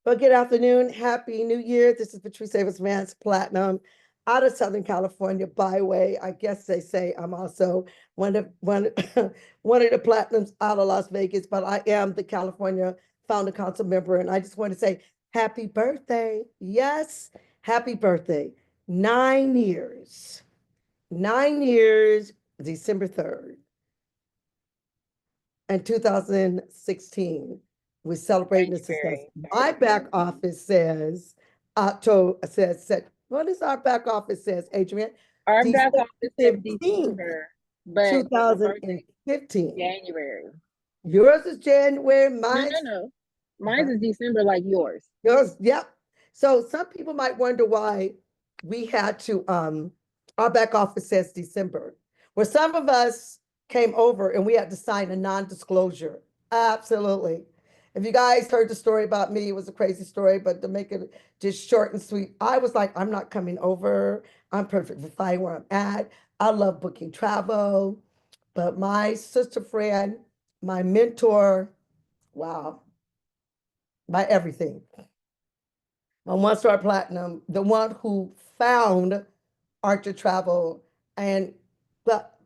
Well, good afternoon. Happy New Year. This is Patrice Davis Vance Platinum out of Southern California. By way, I guess they say I'm also one one of the platinums out of Las Vegas, but I am the California Founder Council member, and I just want to say happy birthday. Yes, happy birthday. 9 years. 9 years, December 3rd. In 2016. We're celebrating the success. My back office says October said, what is our back office says, Adrian? Our back December office says 15th, December, but the birthday 2015. January. Yours is January, No, no, mine's no. Mine is December like yours. yours, yep. So some people might wonder why we had to our back office says December. Well, some of us came over and we had to sign a non-disclosure. Absolutely. If you guys heard the story about me, it was a crazy story, but to make it just short and sweet, I was like, I'm not coming over. I'm perfectly fine where I'm at. I love booking travel. But my sister friend, my mentor, wow, my everything, my one-star platinum, the one who found Archer Travel and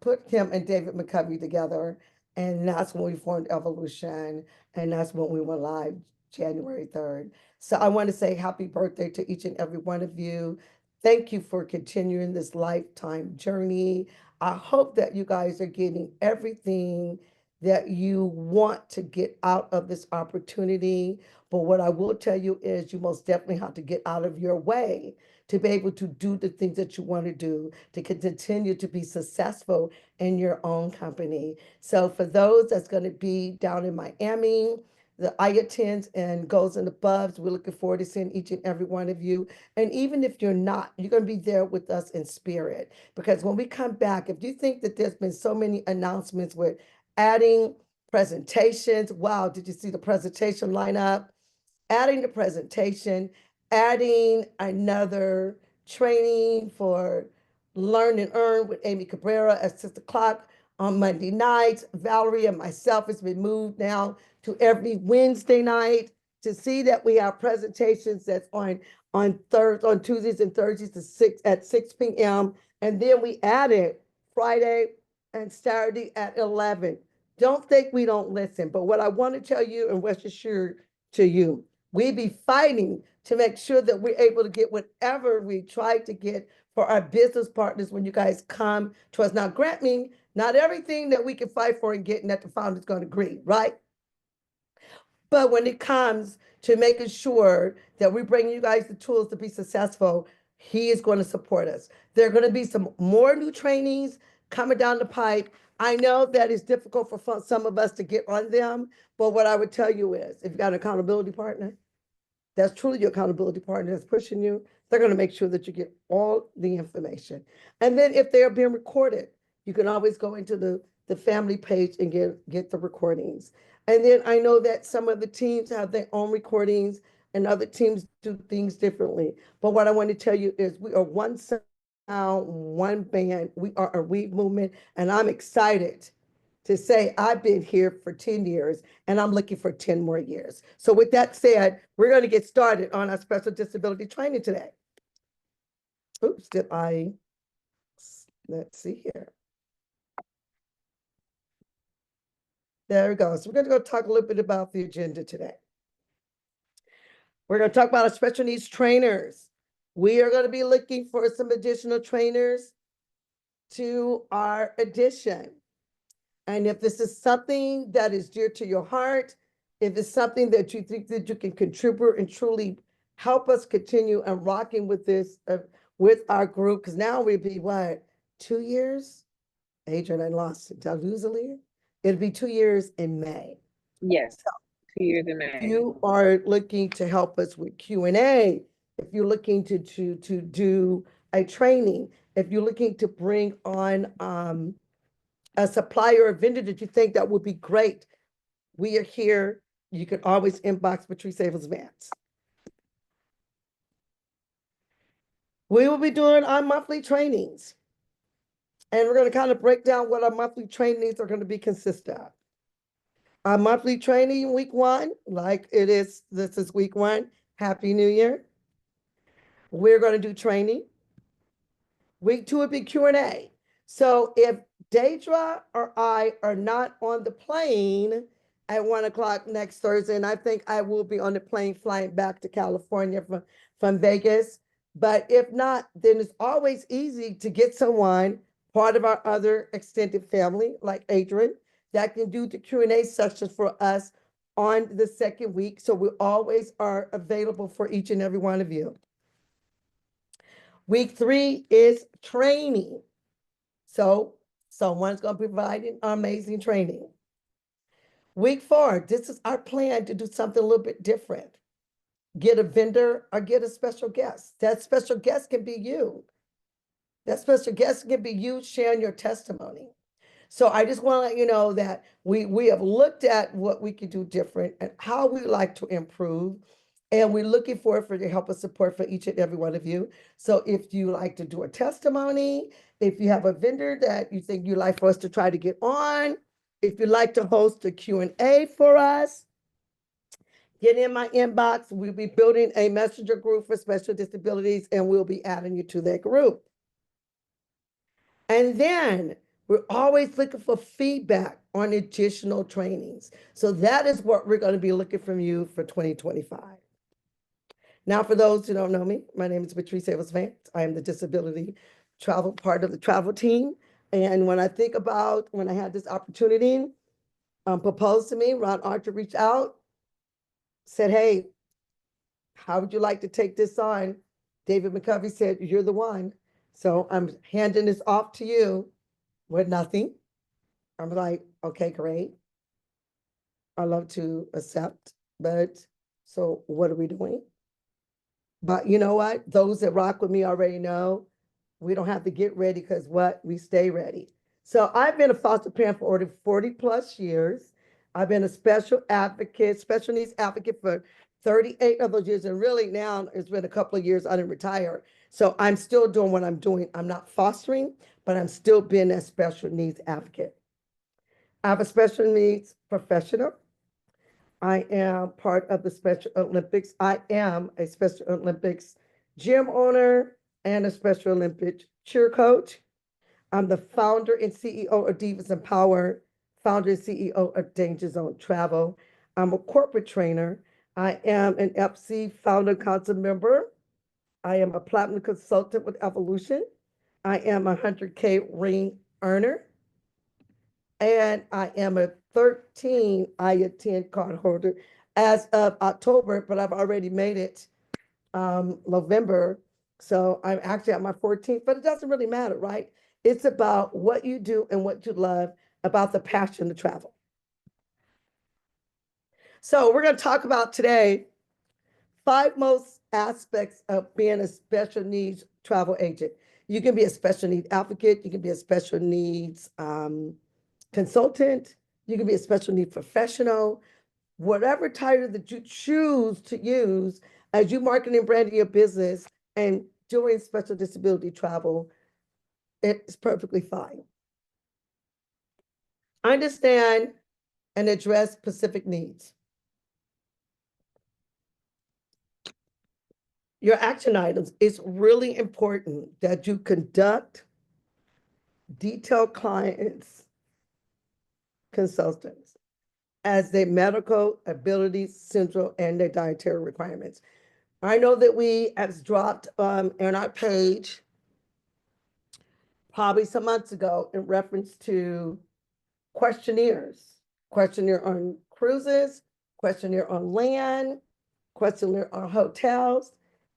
put him and David McCovey together. And that's when we formed Evolution. And that's when we went live January 3rd. So I want to say happy birthday to each and every one of you. Thank you for continuing this lifetime journey. I hope that you guys are getting everything that you want to get out of this opportunity. But what I will tell you is you most definitely have to get out of your way to be able to do the things that you want to do, to continue to be successful in your own company. So for those that's going to be down in Miami, the I attends and goes and above, we're looking forward to seeing each and every one of you. And even if you're not, you're going to be there with us in spirit. Because when we come back, if you think that there's been so many announcements with adding presentations, wow, did you see the presentation lineup? Adding the presentation, adding another training for Learn and Earn with Amy Cabrera at 6 o'clock on Monday nights. Valerie and myself has been moved now to every Wednesday night to see that we have presentations that's on Tuesdays and Thursdays at 6 p.m. And then we added Friday and Saturday at 11. Don't think we don't listen, but what I want to tell you and rest assured to you, we be fighting to make sure that we're able to get whatever we try to get for our business partners when you guys come to us. Now, grant me, not everything that we can fight for and get and that the founder's going to agree, right? But when it comes to making sure that we bring you guys the tools to be successful, he is going to support us. There are going to be some more new trainings coming down the pipe. I know that it's difficult for some of us to get on them, but what I would tell you is if you've got an accountability partner, that's truly your accountability partner that's pushing you, they're going to make sure that you get all the information. And then if they are being recorded, you can always go into the family page and get the recordings. And then I know that some of the teams have their own recordings and other teams do things differently. But what I want to tell you is we are one sound, one band. We are a Weave movement, and I'm excited to say I've been here for 10 years and I'm looking for 10 more years. So with that said, we're going to get started on our special disability training today. Oops, let's see here. There we go. So we're going to go talk a little bit about the agenda today. We're going to talk about our special needs trainers. We are going to be looking for some additional trainers to our addition. And if this is something that is dear to your heart, if it's something that you think that you can contribute and truly help us continue and rocking with this, with our group, because now we'll be what, 2 years? Adrian, I lost it. Did I lose a year? It'll be 2 years in May. Yes, 2 years in May. If you are looking to help us with Q&A, if you're looking to do a training, if you're looking to bring on a supplier or vendor that you think that would be great, we are here. You can always inbox Patrice Davis Vance. We will be doing our monthly trainings. And we're going to kind of break down what our monthly trainings are going to be consistent of. Our monthly training week 1, like it is, this is week 1, Happy New Year. We're going to do training. Week 2 will be Q&A. So if Deidre or I are not on the plane at 1 o'clock next Thursday, and I think I will be on the plane flying back to California from Vegas. But if not, then it's always easy to get someone, part of our other extended family, like Adrian, that can do the Q&A sessions for us on the second week. So we always are available for each and every one of you. Week 3 is training. So someone's going to be providing amazing training. Week 4, this is our plan to do something a little bit different. Get a vendor or get a special guest. That special guest can be you. That special guest can be you sharing your testimony. So I just want to let you know that we have looked at what we can do different and how we like to improve. And we're looking for your help and support for each and every one of you. So if you like to do a testimony, if you have a vendor that you think you'd like for us to try to get on, if you'd like to host a Q&A for us, get in my inbox. We'll be building a messenger group for special disabilities, and we'll be adding you to that group. And then we're always looking for feedback on additional trainings. So that is what we're going to be looking from you for 2025. Now, for those who don't know me, my name is Patrice Evans-Vance. I am the disability travel part of the travel team. And when I think about when I had this opportunity proposed to me, Ron Archer reached out, said, hey, how would you like to take this on? David McCovey said, you're the one. So I'm handing this off to you with nothing. I'm like, okay, great. I love to accept, but so what are we doing? But you know what? Those that rock with me already know we don't have to get ready because what? We stay ready. So I've been a foster parent for over 40 plus years. I've been a special advocate, special needs advocate for 38 of those years. And really now it's been a couple of years I didn't retire. So I'm still doing what I'm doing. I'm not fostering, but I'm still being a special needs advocate. I have a special needs professional. I am part of the Special Olympics. I am a Special Olympics gym owner and a Special Olympic cheer coach. I'm the founder and CEO of Divas Empower, founder and CEO of Danger Zone Travel. I'm a corporate trainer. I am an FC founder council member. I am a platinum consultant with Evolution. I am a 100K ring earner. And I am a 13 I-attend card holder as of October, but I've already made it November. So I'm actually at my 14th, but it doesn't really matter, right? It's about what you do and what you love, about the passion to travel. So we're going to talk about today 5 most aspects of being a special needs travel agent. You can be a special needs advocate. You can be a special needs consultant. You can be a special needs professional. Whatever title that you choose to use as you marketing and branding your business and doing special disability travel, it's perfectly fine. Understand and address specific needs. Your action items, it's really important that you conduct detailed clients consultants as their medical abilities, central, and their dietary requirements. I know that we have dropped on our page probably some months ago in reference to questionnaires, questionnaire on cruises, questionnaire on land, questionnaire on hotels,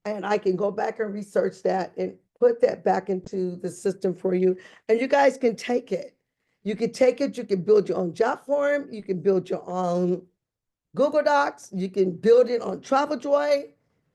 and I can go back and research that and put that back into the system for you. And you guys can take it. You can take it, you can build your own job form, you can build your own Google Docs, you can build it on TravelJoy.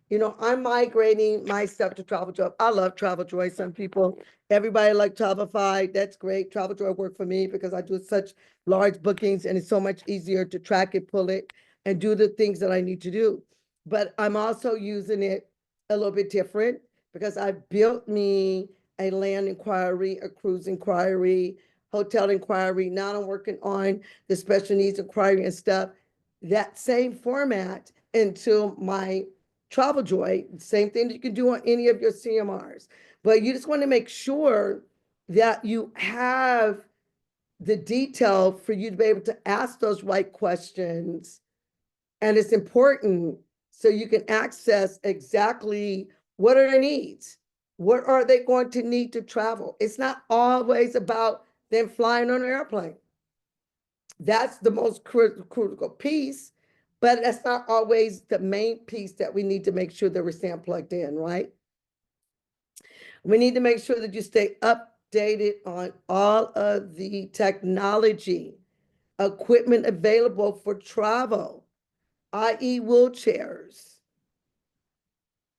You know, I'm migrating my stuff to TravelJoy. I love TravelJoy. Some people, everybody like Travelify. That's great. TravelJoy worked for me because I do such large bookings and it's so much easier to track it, pull it, and do the things that I need to do. But I'm also using it a little bit different because I built me a land inquiry, a cruise inquiry, hotel inquiry. Now I'm working on the special needs inquiry and stuff. That same format into my Travel Joy, same thing that you can do on any of your CMRs. But you just want to make sure that you have the detail for you to be able to ask those right questions. And it's important so you can access exactly what are their needs. What are they going to need to travel? It's not always about them flying on an airplane. That's the most critical piece, but that's not always the main piece that we need to make sure that we're staying plugged in, right? We need to make sure that you stay updated on all of the technology, equipment available for travel, i.e. wheelchairs,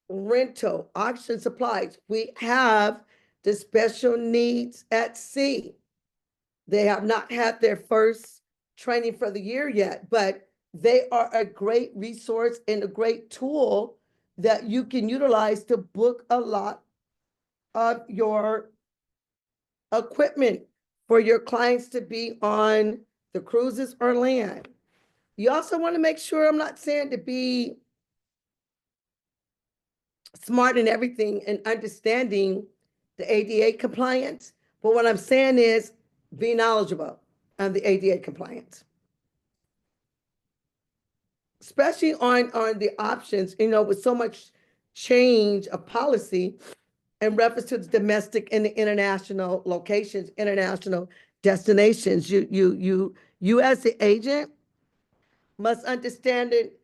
rental, oxygen supplies. We have the special needs at sea. They have not had their first training for the year yet, but they are a great resource and a great tool that you can utilize to book a lot of your equipment for your clients to be on the cruises or land. You also want to make sure, I'm not saying to be smart in everything and understanding the ADA compliance, but what I'm saying is be knowledgeable on the ADA compliance. Especially on the options, with so much change of policy in reference to the domestic and the international locations, international destinations. You as the agent must understand it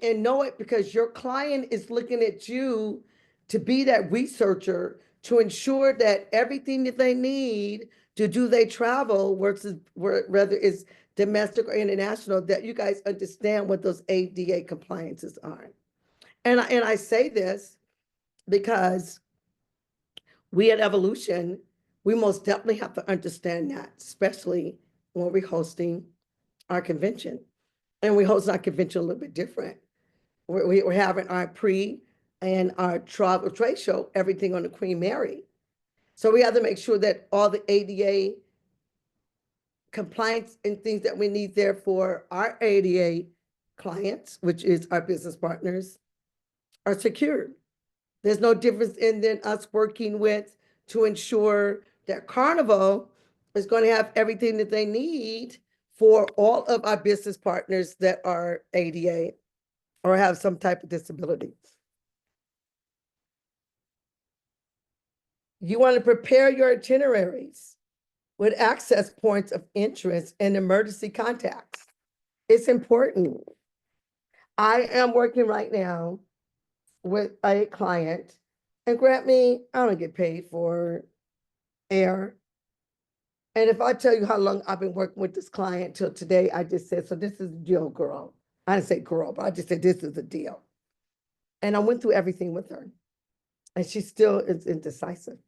and know it, because your client is looking at you to be that researcher to ensure that everything that they need to do their travel, whether it's domestic or international, that you guys understand what those ADA compliances are. And I say this because we at Evolution, we most definitely have to understand that, especially when we're hosting our convention. And we host our convention a little bit different. We're having our pre and our travel trade show, everything on the Queen Mary. So we have to make sure that all the ADA compliance and things that we need there for our ADA clients, which is our business partners, are secured. There's no difference in than us working with to ensure that Carnival is going to have everything that they need for all of our business partners that are ADA or have some type of disability. You want to prepare your itineraries with access points of interest and emergency contacts. It's important. I am working right now with a client, and grant me, I don't get paid for air. And if I tell you how long I've been working with this client till today, I just said, so this is the deal, girl. I didn't say girl, but I just said, this is the deal. And I went through everything with her. And she still is indecisive.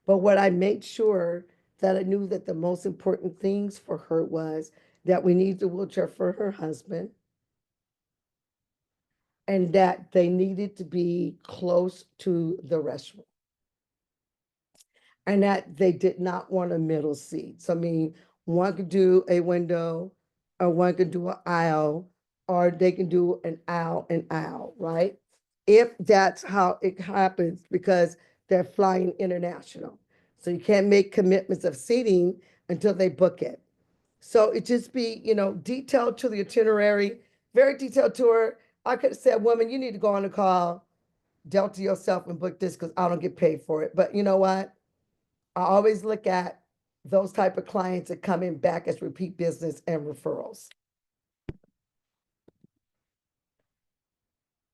But what I made sure that I knew that the most important things for her was that we need the wheelchair for her husband, and that they needed to be close to the restroom, and that they did not want a middle seat. So I mean, one could do a window, or one could do an aisle, or they can do an aisle and aisle, right? If that's how it happens, because they're flying international. So you can't make commitments of seating until they book it. So it just be, detailed to the itinerary, very detailed tour. I could have said, woman, you need to go on a call, Delta yourself and book this, because I don't get paid for it. But you know what? I always look at those type of clients that come in back as repeat business and referrals.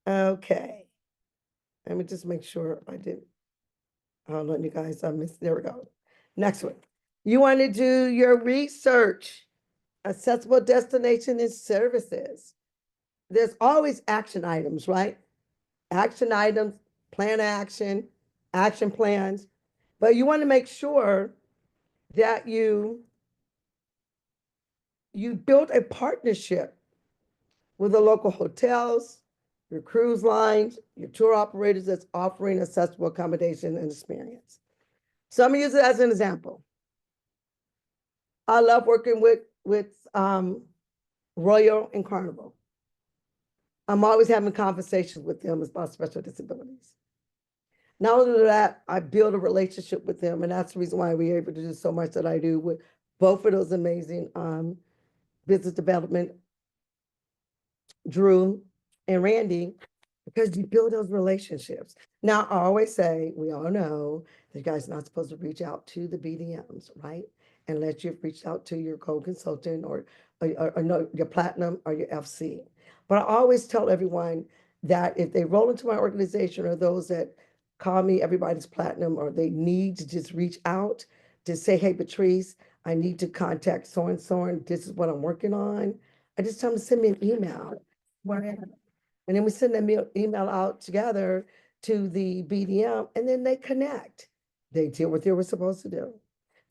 Okay. Let me just make sure I didn't. Hold on, you guys, I missed, there we go. Next one. You want to do your research, accessible destination and services. There's always action items, right? Action items, plan action, action plans. But you want to make sure that you build a partnership with the local hotels, your cruise lines, your tour operators that's offering accessible accommodation and experience. So I'm gonna use it as an example. I love working with Royal and Carnival. I'm always having conversations with them about special disabilities. Not only that, I build a relationship with them, and that's the reason why we're able to do so much that I do with both of those amazing business development, Drew and Randy, because you build those relationships. Now, I always say, we all know that you guys are not supposed to reach out to the BDMs, right? Unless you've reached out to your co-consultant or no, your platinum or your FC. But I always tell everyone that if they roll into my organization or those that call me everybody's platinum, or they need to just reach out to say, hey, Patrice, I need to contact so-and-so, and this is what I'm working on. I just tell them to send me an email. And then we send them email out together to the BDM, and then they connect. They did what they were supposed to do.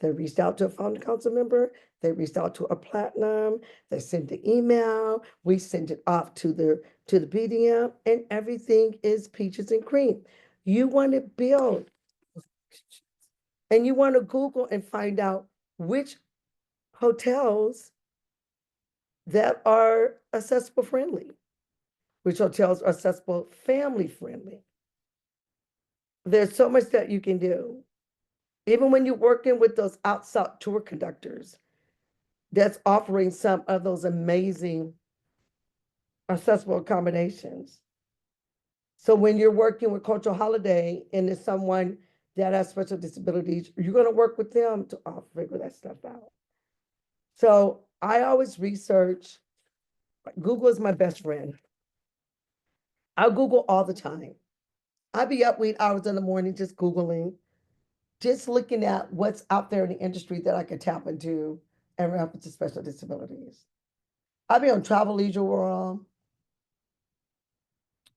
They reached out to a founding council member, they reached out to a platinum, they sent the email, we sent it off to the BDM, and everything is peaches and cream. You want to build, and you want to Google and find out which hotels that are accessible friendly, which hotels are accessible family friendly. There's so much that you can do. Even when you're working with those outside tour conductors, that's offering some of those amazing accessible accommodations. So when you're working with Cultural Holiday and there's someone that has special disabilities, you're going to work with them to figure that stuff out. So I always research. Google is my best friend. I Google all the time. I be up 8 hours in the morning just Googling, just looking at what's out there in the industry that I could tap into and reference to special disabilities. I'd be on Travel Leisure World.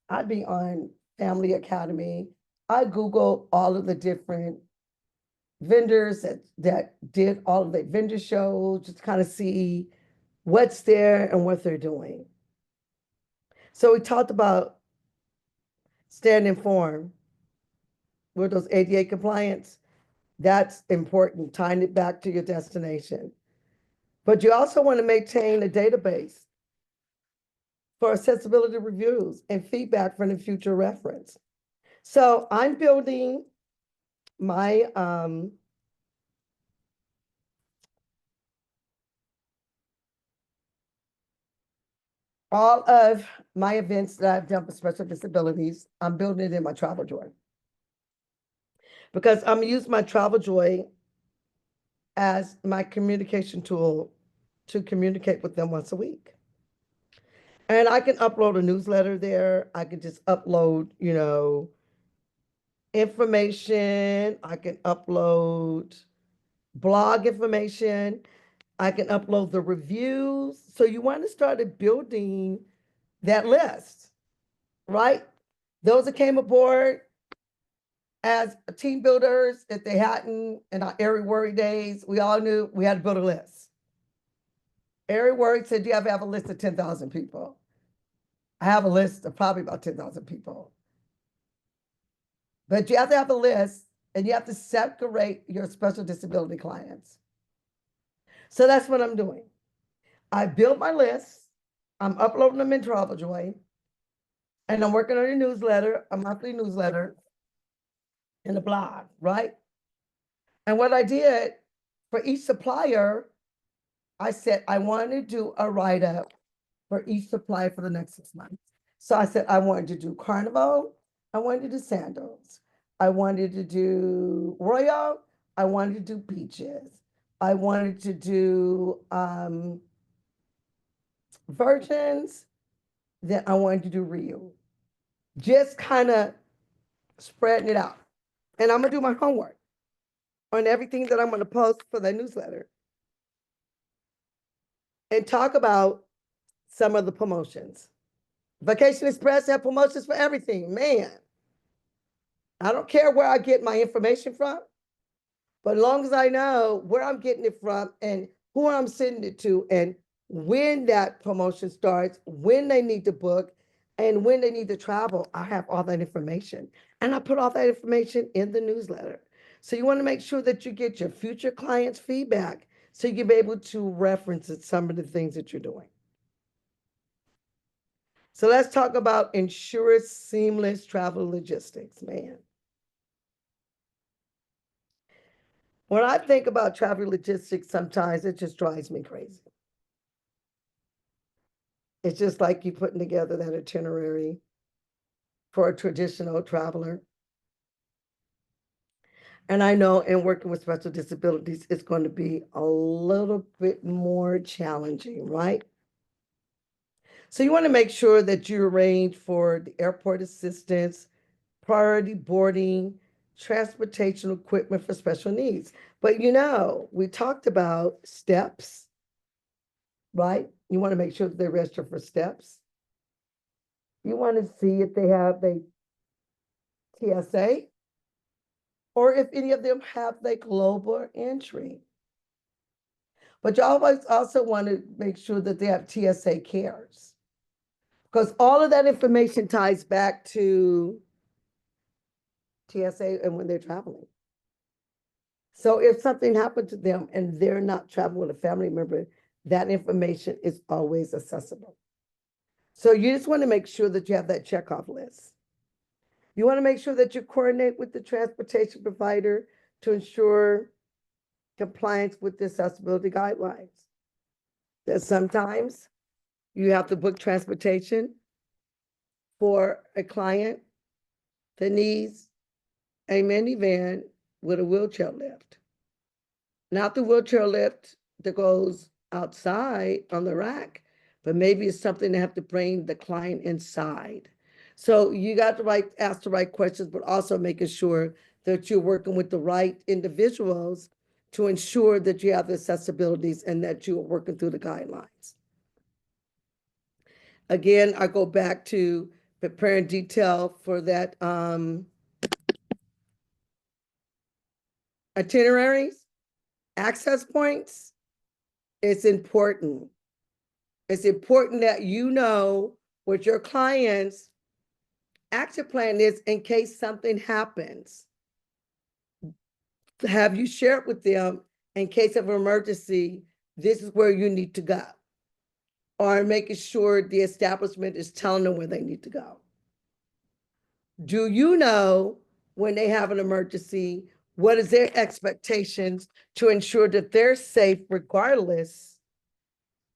I'd be on Family Academy. I Google all of the different vendors that did all of the vendor shows, just kind of see what's there and what they're doing. So we talked about staying informed with those ADA compliance. That's important, tying it back to your destination. But you also want to maintain a database for accessibility reviews and feedback for the future reference. So I'm building my all of my events that I've done for special disabilities, I'm building it in my Travel Joy. Because I'm using my Travel Joy as my communication tool to communicate with them once a week. And I can upload a newsletter there. I can just upload, information. I can upload blog information. I can upload the reviews. So you want to start building that list, right? Those that came aboard as team builders, if they hadn't in our Airy Worry days, we all knew we had to build a list. Airy Worry said, do you ever have a list of 10,000 people? I have a list of probably about 10,000 people. But you have to have a list, and you have to separate your special disability clients. So that's what I'm doing. I built my list. I'm uploading them in Travel Joy. And I'm working on a newsletter, a monthly newsletter, and a blog, right? And what I did for each supplier, I said I wanted to do a write-up for each supplier for the next 6 months. So I said I wanted to do Carnival, I wanted to do Sandals, I wanted to do Royal, I wanted to do Beaches, I wanted to do Virgins, then I wanted to do Rio. Just kind of spreading it out. And I'm gonna do my homework on everything that I'm gonna post for the newsletter. And talk about some of the promotions. Vacation Express have promotions for everything, man. I don't care where I get my information from, but as long as I know where I'm getting it from and who I'm sending it to and when that promotion starts, when they need to book, and when they need to travel, I have all that information. And I put all that information in the newsletter. So you want to make sure that you get your future clients' feedback so you can be able to reference some of the things that you're doing. So let's talk about ensure seamless travel logistics, man. When I think about travel logistics, sometimes it just drives me crazy. It's just like you putting together that itinerary for a traditional traveler. And I know in working with special disabilities, it's going to be a little bit more challenging, right? So you want to make sure that you arrange for the airport assistance, priority boarding, transportation equipment for special needs. But we talked about steps, right? You want to make sure that they register for steps. You want to see if they have the TSA or if any of them have the global entry. But you always also want to make sure that they have TSA cares, because all of that information ties back to TSA and when they're traveling. So if something happened to them and they're not traveling with a family member, that information is always accessible. So you just want to make sure that you have that checkoff list. You want to make sure that you coordinate with the transportation provider to ensure compliance with the accessibility guidelines. That sometimes you have to book transportation for a client that needs a minivan with a wheelchair lift. Not the wheelchair lift that goes outside on the rack, but maybe it's something they have to bring the client inside. So you got to ask the right questions, but also making sure that you're working with the right individuals to ensure that you have the accessibilities and that you are working through the guidelines. Again, I go back to preparing detail for that itineraries, access points. It's important. It's important that you know what your client's action plan is in case something happens. Have you shared with them in case of an emergency, this is where you need to go? Or making sure the establishment is telling them where they need to go. Do you know when they have an emergency, what is their expectations to ensure that they're safe regardless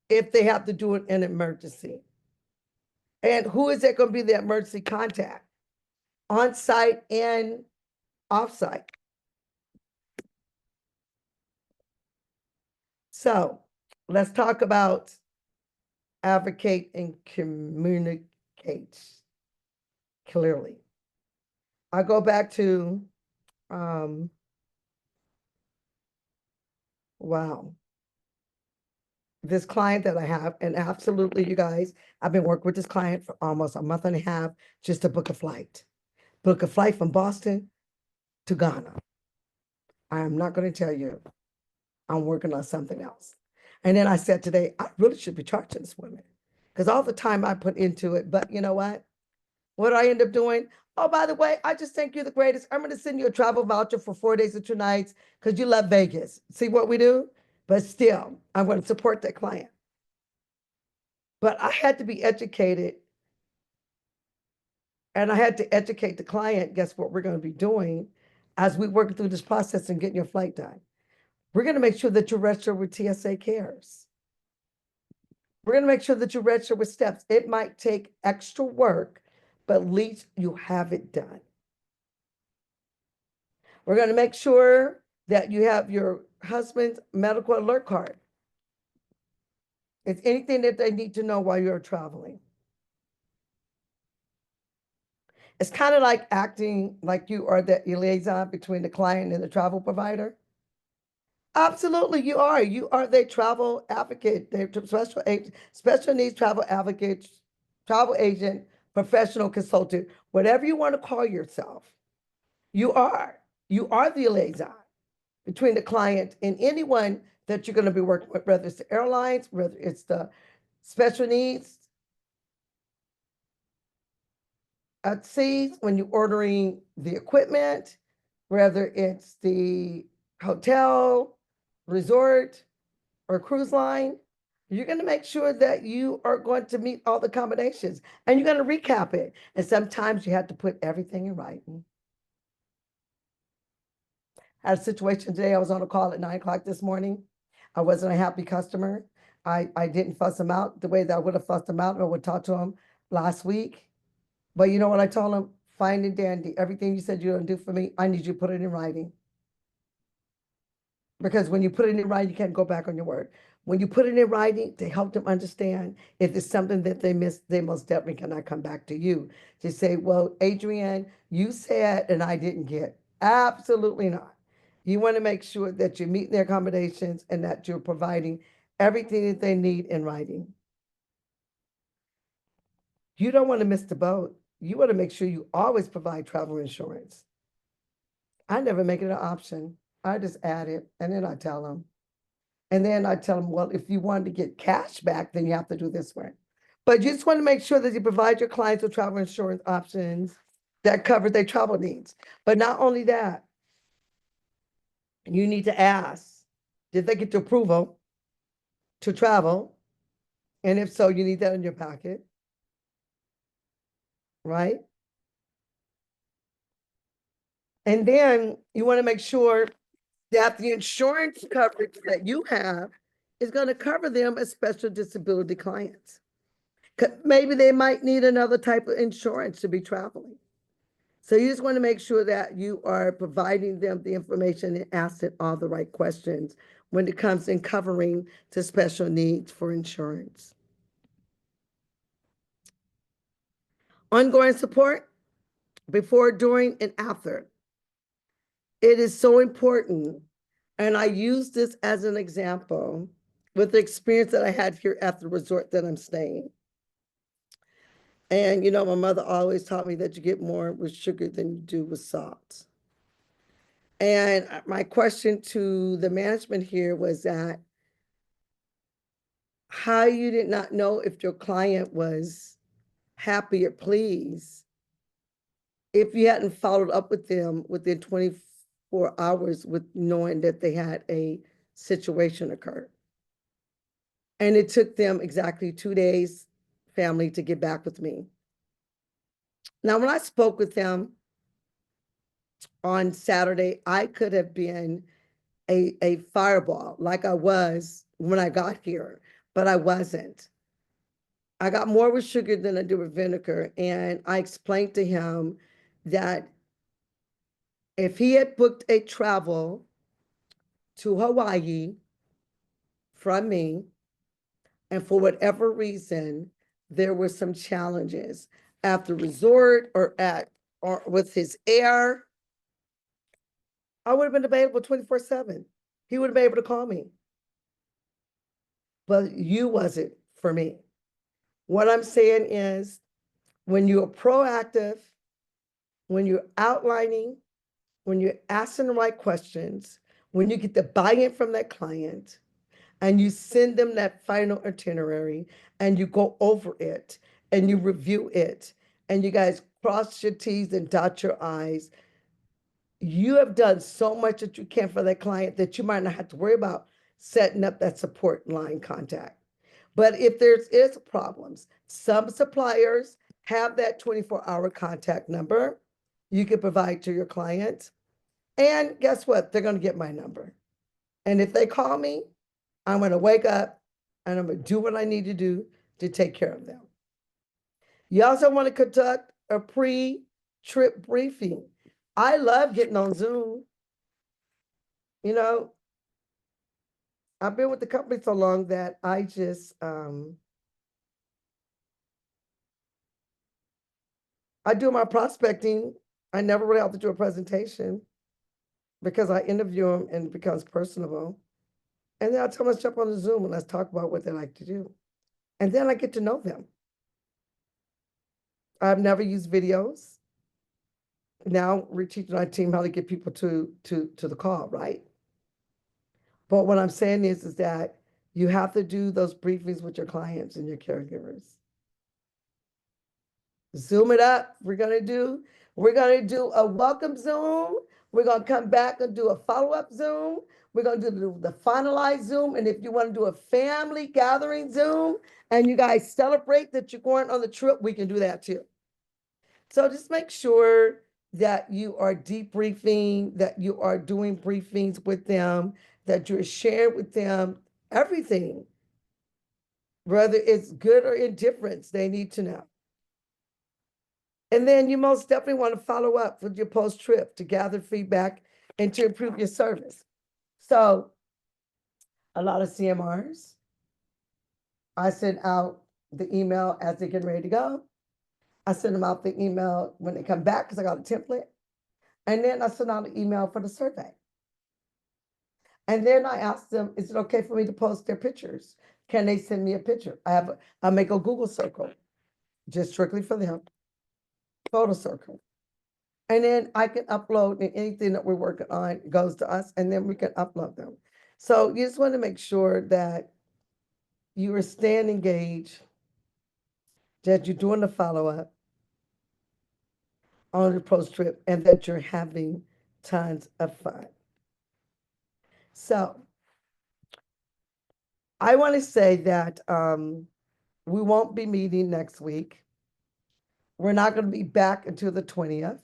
if they have to do an emergency? And who is it going to be the emergency contact, on-site and off-site? So let's talk about advocate and communicate clearly. I go back to, wow, this client that I have, and absolutely, you guys, I've been working with this client for almost a month and a half just to book a flight. Book a flight from Boston to Ghana. I am not going to tell you. I'm working on something else. And then I said today, I really should be charging this woman because all the time I put into it. But you know what? What do I end up doing? Oh, by the way, I just think you're the greatest. I'm going to send you a travel voucher for 4 days and 2 nights because you love Vegas. See what we do? But still, I'm going to support that client. But I had to be educated. And I had to educate the client, guess what we're going to be doing as we work through this process and getting your flight done. We're going to make sure that you register with TSA Cares. We're going to make sure that you register with steps. It might take extra work, but at least you have it done. We're going to make sure that you have your husband's medical alert card. It's anything that they need to know while you're traveling. It's kind of like acting like you are the liaison between the client and the travel provider. Absolutely, you are. You are the travel advocate, the special needs travel advocate, travel agent, professional consultant, whatever you want to call yourself. You are. You are the liaison between the client and anyone that you're going to be working with, whether it's the airlines, whether it's the special needs at sea when you're ordering the equipment, whether it's the hotel, resort, or cruise line, You're going to make sure that you are going to meet all the accommodations, and you're going to recap it. And sometimes you have to put everything in writing. I had a situation today. I was on a call at 9 o'clock this morning. I wasn't a happy customer. I didn't fuss them out the way that I would have fussed them out. I would talk to them last week. But you know what I told them? Fine and dandy. Everything you said you're going to do for me, I need you to put it in writing. Because when you put it in writing, you can't go back on your word. When you put it in writing, to help them understand if it's something that they missed, they most definitely cannot come back to you to say, well, Adrienne, you said and I didn't get. Absolutely not. You want to make sure that you meet their accommodations and that you're providing everything that they need in writing. You don't want to miss the boat. You want to make sure you always provide travel insurance. I never make it an option. I just add it and then I tell them. And then I tell them, well, if you want to get cash back, then you have to do this way. But you just want to make sure that you provide your clients with travel insurance options that cover their travel needs. But not only that, you need to ask, did they get the approval to travel? And if so, you need that in your packet, right? And then you want to make sure that the insurance coverage that you have is going to cover them as special disability clients. Maybe they might need another type of insurance to be traveling. So you just want to make sure that you are providing them the information and asking all the right questions when it comes in covering the special needs for insurance. Ongoing support before, during, and after. It is so important. And I use this as an example with the experience that I had here at the resort that I'm staying. And, you know, my mother always taught me that you get more with sugar than you do with salt. And my question to the management here was that how you did not know if your client was happy or pleased if you hadn't followed up with them within 24 hours with knowing that they had a situation occur. And it took them exactly 2 days, family, to get back with me. Now, when I spoke with them on Saturday, I could have been a fireball like I was when I got here, but I wasn't. I got more with sugar than I did with vinegar. And I explained to him that if he had booked a travel to Hawaii from me, and for whatever reason, there were some challenges at the resort or with his air, I would have been available 24/7. He would have been able to call me. But you wasn't for me. What I'm saying is, when you're proactive, when you're outlining, when you're asking the right questions, when you get the buy-in from that client, and you send them that final itinerary, and you go over it, and you review it, and you guys cross your T's and dot your I's, you have done so much that you can for that client that you might not have to worry about setting up that support line contact. But if there's problems, some suppliers have that 24-hour contact number you can provide to your client. And guess what? They're going to get my number. And if they call me, I'm going to wake up and I'm going to do what I need to do to take care of them. You also want to conduct a pre-trip briefing. I love getting on Zoom. You know, I've been with the company so long that I just, I do my prospecting. I never really have to do a presentation because I interview them and it becomes personable. And then I tell them, let's jump on the Zoom and let's talk about what they like to do. And then I get to know them. I've never used videos. Now we're teaching our team how to get people to the call, right? But what I'm saying is that you have to do those briefings with your clients and your caregivers. Zoom it up. We're gonna do a welcome Zoom. We're gonna come back and do a follow-up Zoom. we're gonna do the finalized Zoom, and if you want to do a family gathering Zoom and you guys celebrate that you're going on the trip, we can do that too. So just make sure that you are debriefing, that you are doing briefings with them, that you're sharing with them everything. Whether it's good or indifference, they need to know. And then you most definitely want to follow up with your post-trip to gather feedback and to improve your service. So a lot of CMRs, I send out the email as they're getting ready to go. I send them out the email when they come back because I got a template. And then I send out an email for the survey. And then I ask them, is it okay for me to post their pictures? Can they send me a picture? I make a Google circle just strictly for them, photo circle. And then I can upload, and anything that we're working on goes to us, and then we can upload them. So you just want to make sure that you are staying engaged, that you're doing the follow-up on the post trip, and that you're having tons of fun. So I want to say that we won't be meeting next week. We're not going to be back until the 20th.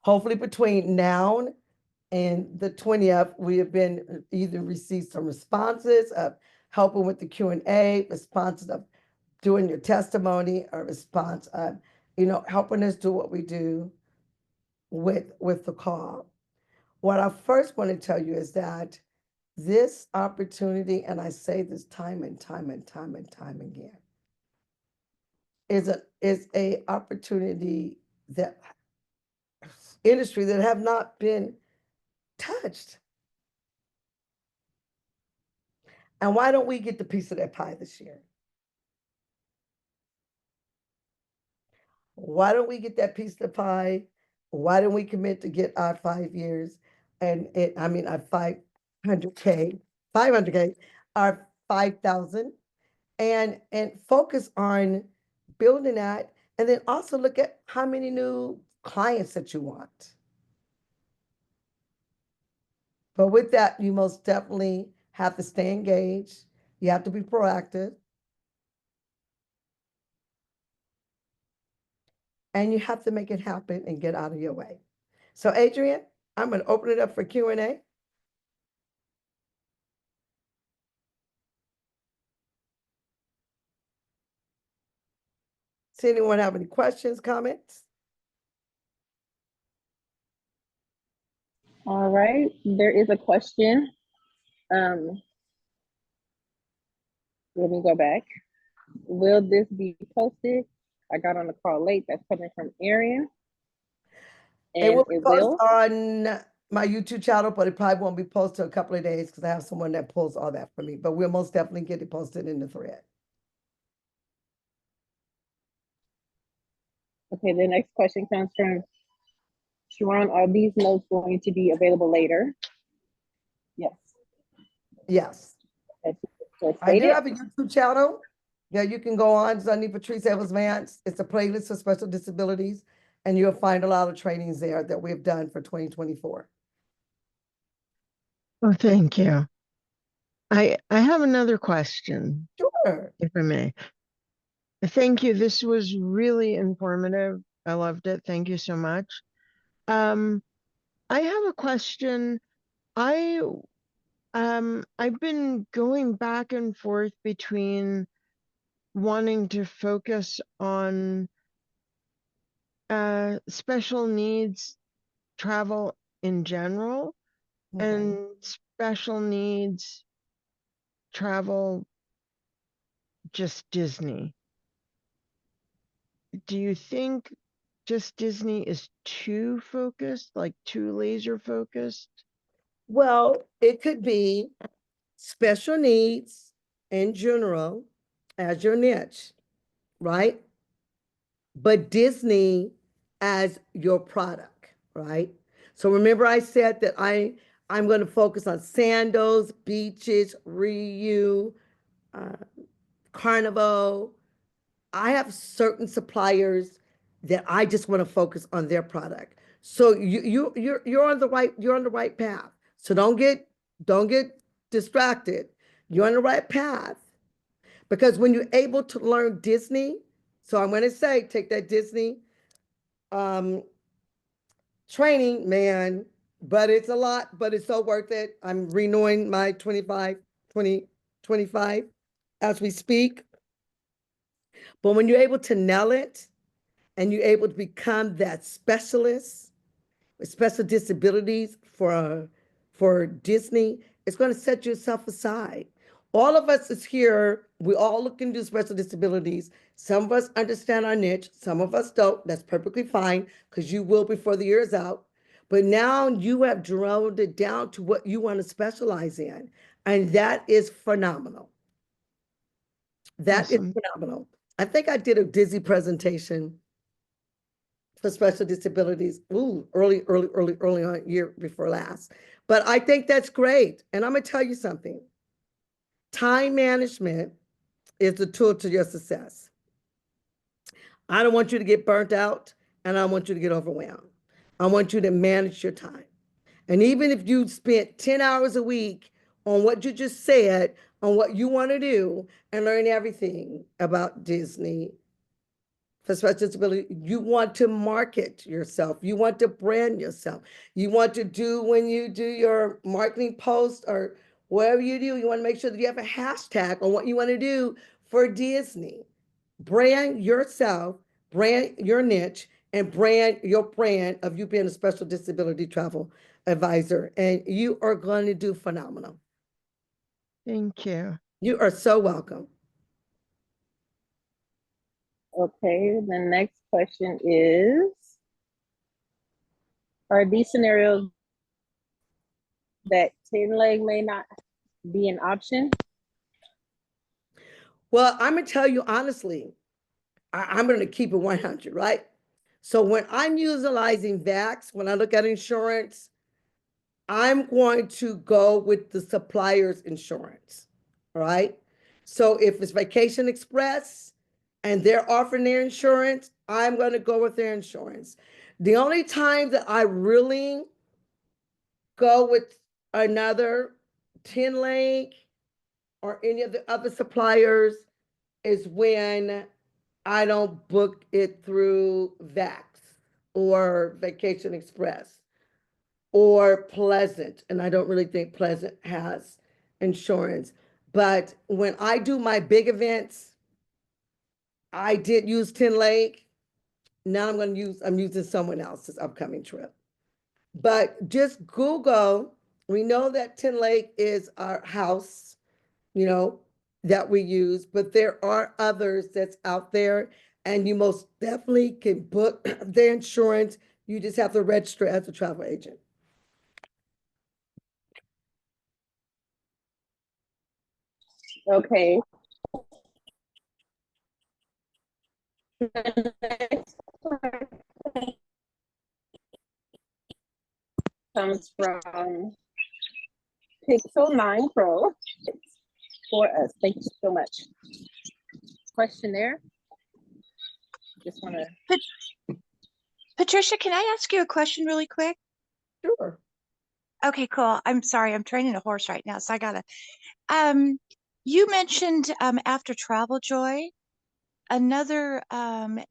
Hopefully between now and the 20th, we have been either received some responses of helping with the Q&A, responses of doing your testimony, or response of, helping us do what we do with the call. What I first want to tell you is that this opportunity, and I say this time and time and time and time again, is a opportunity that industry that have not been touched. And why don't we get the piece of that pie this year? Why don't we get that piece of the pie? Why don't we commit to get our 5 years and our 500K, our 5,000, and focus on building that, and then also look at how many new clients that you want. But with that, you most definitely have to stay engaged. You have to be proactive. And you have to make it happen and get out of your way. So Adrian, I'm going to open it up for Q&A. See anyone have any questions, comments? All right, there is a question. Let me go back. Will this be posted? I got on the call late. That's coming from Arian. It will be posted on my YouTube channel, but it probably won't be posted a couple of days because I have someone that pulls all that for me. But we'll most definitely get it posted in the thread. Okay, the next question comes from Sharon. Are these notes going to be available later? Yes. Yes. I do have a YouTube channel. Yeah, you can go on Sunny Patrice Evans Vance. It's a playlist for special disabilities, and you'll find a lot of trainings there that we've done for 2024. Oh, thank you. I have another question. Sure. If I may. Thank you. This was really informative. I loved it. Thank you so much. I have a question. I've been going back and forth between wanting to focus on special needs travel in general and special needs travel just Disney. Do you think just Disney is too focused, like too laser focused? Well, it could be special needs in general as your niche, right? But Disney as your product, right? So remember I said that I'm going to focus on Sandoz, Beaches, Ryu, Carnival. I have certain suppliers that I just want to focus on their product. So you're on the right path. So don't get distracted. You're on the right path. Because when you're able to learn Disney, so I'm going to say, take that Disney training, man, but it's a lot, but it's so worth it. I'm renewing my 2025 as we speak. But when you're able to nail it and you're able to become that specialist with special disabilities for Disney, it's going to set yourself aside. All of us is here. We all look into special disabilities. Some of us understand our niche. Some of us don't. That's perfectly fine because you will before the year is out. But now you have drilled it down to what you want to specialize in. And that is phenomenal. That is Awesome. phenomenal. I think I did a Disney presentation for special disabilities. Ooh, early on, year before last. But I think that's great. And I'm going to tell you something. Time management is the tool to your success. I don't want you to get burnt out and I don't want you to get overwhelmed. I want you to manage your time. And even if you spent 10 hours a week on what you just said, on what you want to do and learn everything about Disney for special disability, you want to market yourself. You want to brand yourself. You want to do, when you do your marketing post or whatever you do, you want to make sure that you have a hashtag on what you want to do for Disney. Brand yourself, brand your niche, and brand your brand of you being a special disability travel advisor. And you are going to do phenomenal. Thank you. You are so welcome. Okay, the next question is, are these scenarios that 10 leg may not be an option? Well, I'm going to tell you honestly, I'm going to keep it 100, right? So when I'm utilizing VAX, when I look at insurance, I'm going to go with the supplier's insurance, right? So if it's Vacation Express and they're offering their insurance, I'm going to go with their insurance. The only time that I really go with another 10 leg or any of the other suppliers is when I don't book it through VAX or Vacation Express or Pleasant. And I don't really think Pleasant has insurance. But when I do my big events, I did use 10 Lake. Now I'm using someone else's upcoming trip. But just Google, we know that 10 Lake is our house, that we use, but there are others that's out there, and you most definitely can book their insurance. You just have to register as a travel agent. Okay. The next question comes from Pixel 9 Pro for us. Thank you so much. Question there. Just want to. Patricia, can I ask you a question really quick? Sure. Okay, cool. I'm sorry, I'm training a horse right now, so I gotta. You mentioned after Travel Joy, another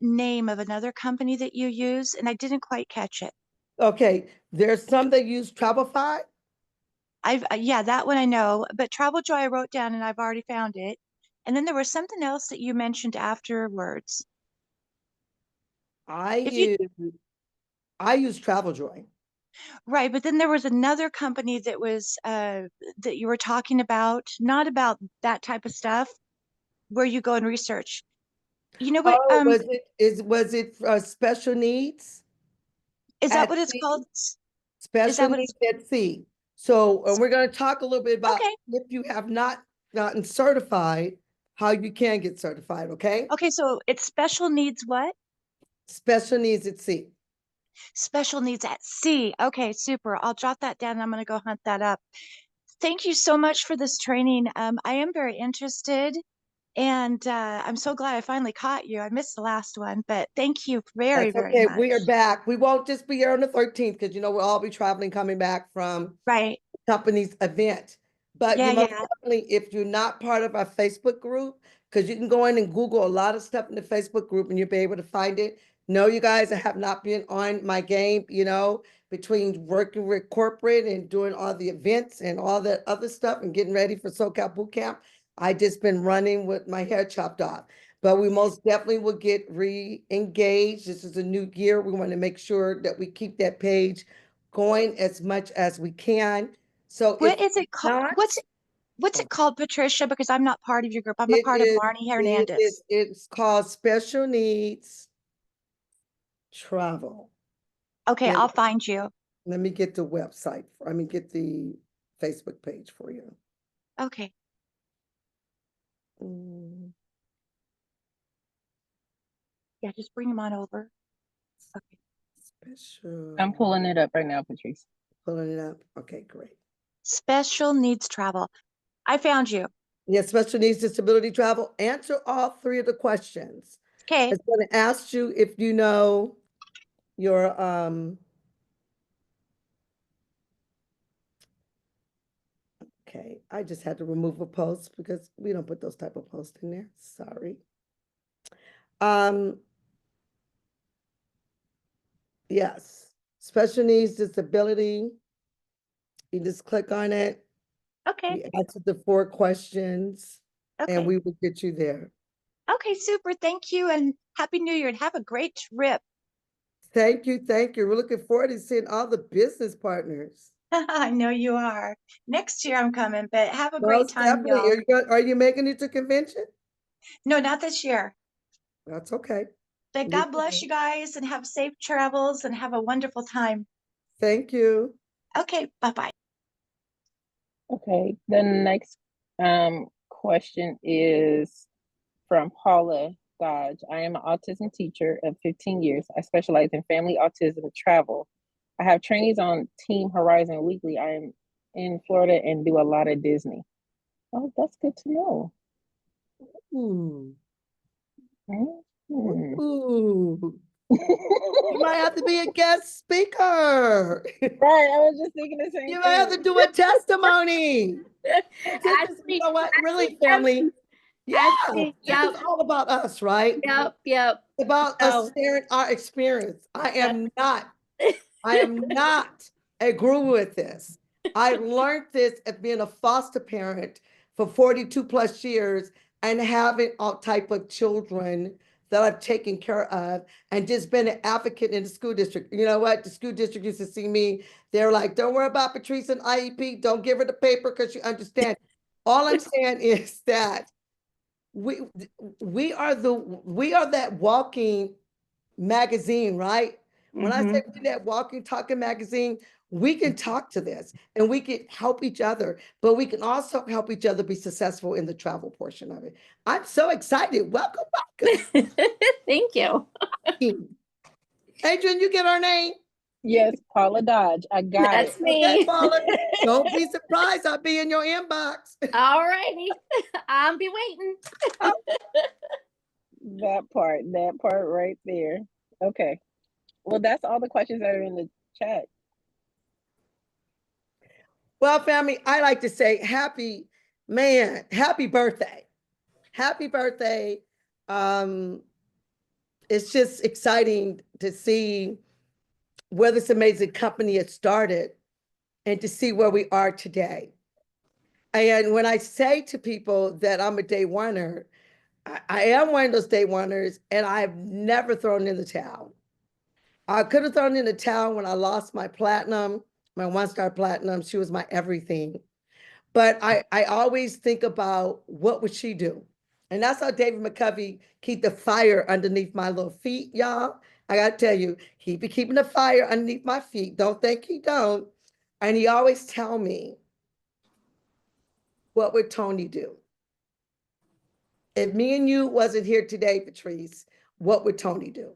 name of another company that you use, and I didn't quite catch it. Okay, there's some that use Travelify. Yeah, that one I know, but Travel Joy I wrote down and I've already found it. And then there was something else that you mentioned afterwards. I If you use TravelJoy. Right, but then there was another company that was that you were talking about, not about that type of stuff, where you go and research. You know what? Oh, was it special needs? Is that At what it's sea? called? Is Special that what it's needs at sea. So, and we're going to talk a little bit about okay? if you have not gotten certified, how you can get certified, okay? Okay, so it's special needs what? Special needs at sea. Special needs at sea. Okay, super. I'll jot that down and I'm gonna go hunt that up. Thank you so much for this training. I am very interested. And I'm so glad I finally caught you. I missed the last one, but thank you very, That's very okay. We are much. back. We won't just be here on the 13th because we'll all be traveling, coming back from Right. company's event. But Yeah, you must yeah. definitely, if you're not part of our Facebook group, because you can go in and Google a lot of stuff in the Facebook group and you'll be able to find it. No, you guys, I have not been on my game, between working with corporate and doing all the events and all that other stuff and getting ready for SoCal Boot Camp. I just been running with my hair chopped off. But we most definitely will get re-engaged. This is a new year. We want to make sure that we keep that page going as much as we can. So What if is it called? not, What's it called, Patricia? Because I'm not part of your group. I'm a it part of is, Marnie it Hernandez. is, it's called Special Needs Travel. Okay, And I'll find you. let me get the website, get the Facebook page for you. Okay. Mm, Yeah, just bring them on over. Okay. Special. I'm pulling it up right now, Patrice. Pulling it up. Okay, great. Special needs travel. I found you. Yeah, special needs disability travel. Answer all three of the questions. Okay. It's going to ask you if you know your okay, I just had to remove a post because we don't put those type of posts in there. Sorry. Yes, special needs disability. You just click on it. Okay. You answer the 4 questions and Okay. we will get you there. Okay, super. Thank you and Happy New Year and have a great trip. Thank you. Thank you. We're looking forward to seeing all the business partners. I know you are. Next year I'm coming, but have a great Most time, definitely. y'all. Are you making it to convention? No, not this year. That's okay. But We God bless you guys and have safe travels and have a wonderful time. Thank you. Okay, bye-bye. Okay, the next question is from Paula Dodge. I am an autism teacher of 15 years. I specialize in family autism travel. I have trainees on Team Horizon Weekly. I am in Florida and do a lot of Disney. Oh, that's good to know. Ooh. Mhm. Ooh. You might have to be a guest speaker. Right, I was just thinking the same You thing. might have to do a testimony. You know what? Really, family. Yeah, Actually, this is all about us, right? Yep. About So- us sharing our experience. I am not a guru with this. I learned this as being a foster parent for 42 plus years and having all type of children that I've taken care of and just been an advocate in the school district. You know what? The school district used to see me. They're like, don't worry about Patrice and IEP. Don't give her the paper because you understand. All I'm saying is that we are that walking magazine, right? When I say we're that walking, talking magazine, we can talk to this and we can help each other, but we can also help each other be successful in the travel portion of it. I'm so excited. Welcome back. Thank you. Adrian, you get our name? Yes, Paula Dodge. I got That's it. me. Okay, Paula. Don't be surprised. I'll be in your inbox. All righty. I'll be waiting. That part right there. Okay. Well, that's all the questions that are in the chat. Well, family, I like to say happy birthday. Happy birthday. It's just exciting to see where this amazing company has started and to see where we are today. And when I say to people that I'm a day oneer, I am one of those day oneers, and I've never thrown in the towel. I could have thrown in the towel when I lost my platinum, my 1-star platinum. She was my everything. But I always think about what would she do? And that's how David McCovey keep the fire underneath my little feet, y'all. I gotta tell you, he be keeping the fire underneath my feet. Don't think he don't. And he always tell me, what would Tony do? If me and you wasn't here today, Patrice, what would Tony do?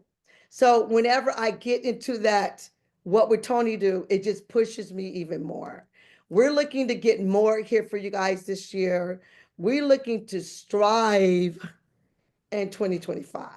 So whenever I get into that, what would Tony do? It just pushes me even more. We're looking to get more here for you guys this year. We're looking to strive in 2025.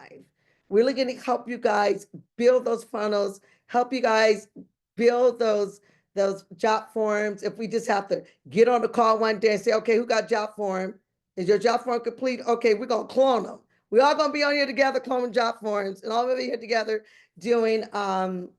We're looking to help you guys build those funnels, help you guys build those those job forms. If we just have to get on the call one day and say, okay, who got job form? Is your job form complete? Okay, we're gonna clone them. We all gonna be on here together cloning job forms and all of us here together doing our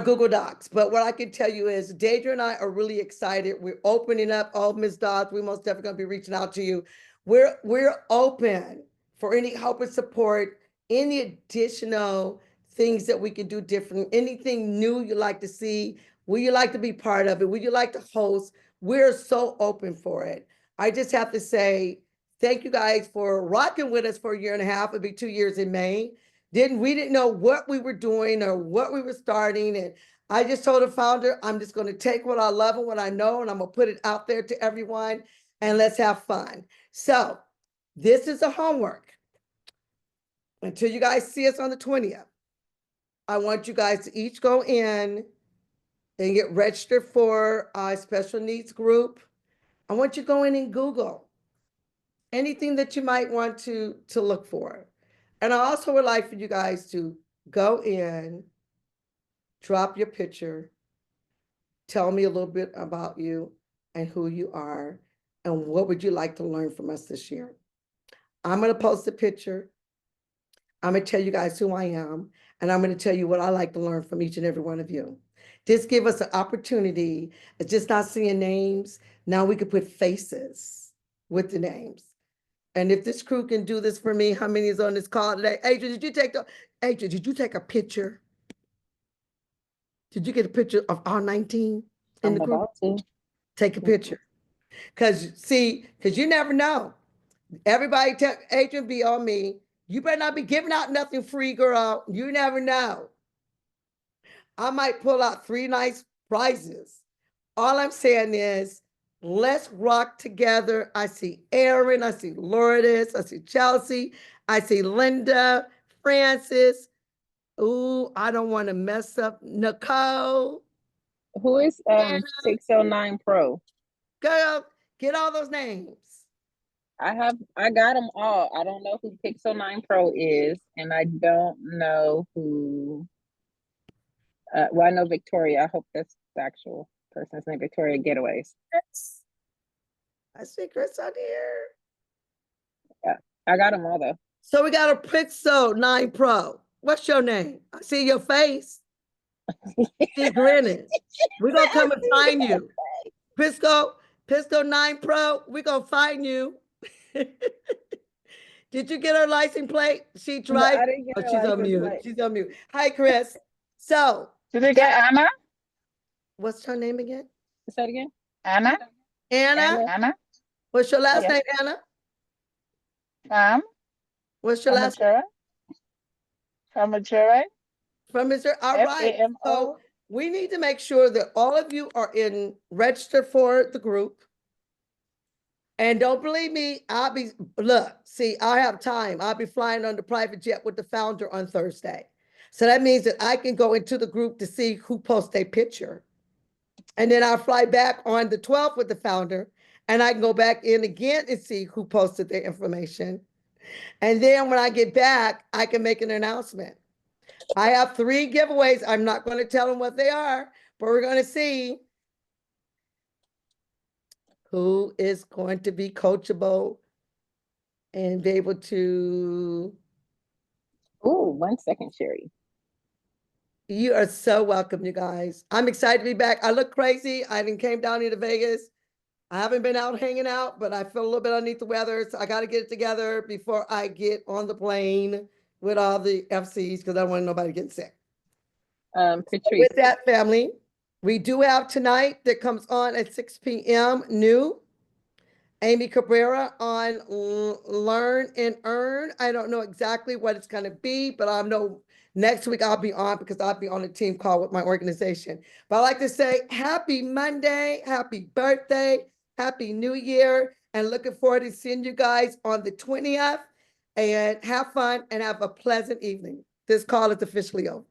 Google Docs. But what I can tell you is Deidre and I are really excited. We're opening up. Oh, Ms. Dodds, we most definitely gonna be reaching out to you. We're open for any help and support, any additional things that we can do different, anything new you'd like to see. Would you like to be part of it? Would you like to host? We're so open for it. I just have to say, thank you guys for rocking with us for a year and a half. It'll be 2 years in May. We didn't know what we were doing or what we were starting. And I just told the founder, I'm just going to take what I love and what I know, and I'm going to put it out there to everyone, and let's have fun. So this is the homework. Until you guys see us on the 20th, I want you guys to each go in and get registered for our special needs group. I want you to go in and Google anything that you might want to look for. And I also would like for you guys to go in, drop your picture, tell me a little bit about you and who you are, and what would you like to learn from us this year. I'm going to post a picture. I'm going to tell you guys who I am, and I'm going to tell you what I like to learn from each and every one of you. Just give us an opportunity. It's just not seeing names. Now we can put faces with the names. And if this crew can do this for me, how many is on this call today? Adrian, did you take a picture? Did you get a picture of all 19 in I'm the group? about to. Take a picture. Because you never know. Everybody tell Adrian be on me. You better not be giving out nothing free, girl. You never know. I might pull out 3 nice prizes. All I'm saying is, let's rock together. I see Erin, I see Lourdes, I see Chelsea, I see Linda, Francis. Ooh, I don't want to mess up Nicole. Who is Anna. 609 Pro? Girl, get all those names. I got them all. I don't know who Pixel 9 Pro is, and I don't know who. Well, I know Victoria. I hope that's the actual person's name. Victoria Getaways. Chris. I see Chris on here. Yeah, I got them all though. So we got a Pixel 9 Pro. What's your name? I see your face. She's grinning. We're gonna come and find you. Pisco 9 Pro, we're gonna find you. Did you get her license plate? She No, tried. I didn't get Oh, her she's on license mute. plate. She's on mute. Hi, Chris. So, Did they get Anna? what's her name again? Say it again. Anna? Anna. Anna? What's your last Yes. name, Anna? Sam? What's your last name? Famatura? From Mr. All right. So F-A-M-O? we need to make sure that all of you are in register for the group. And don't believe me, I have time. I'll be flying on the private jet with the founder on Thursday. So that means that I can go into the group to see who posts a picture. And then I'll fly back on the 12th with the founder, and I can go back in again and see who posted their information. And then when I get back, I can make an announcement. I have 3 giveaways. I'm not going to tell them what they are, but we're going to see who is going to be coachable and be able to. Oh, 1 second, Sherry. You are so welcome, you guys. I'm excited to be back. I look crazy. I didn't came down here to Vegas. I haven't been out hanging out, but I feel a little bit underneath the weather. So I got to get it together before I get on the plane with all the FCs because I don't want nobody getting sick. Patrice. With that, family, we do have tonight that comes on at 6 p.m. new. Amy Cabrera on Learn and Earn. I don't know exactly what it's going to be, but I know next week I'll be on because I'll be on a team call with my organization. But I like to say happy Monday, happy birthday, happy New Year, and looking forward to seeing you guys on the 20th. And have fun and have a pleasant evening. This call is officially over.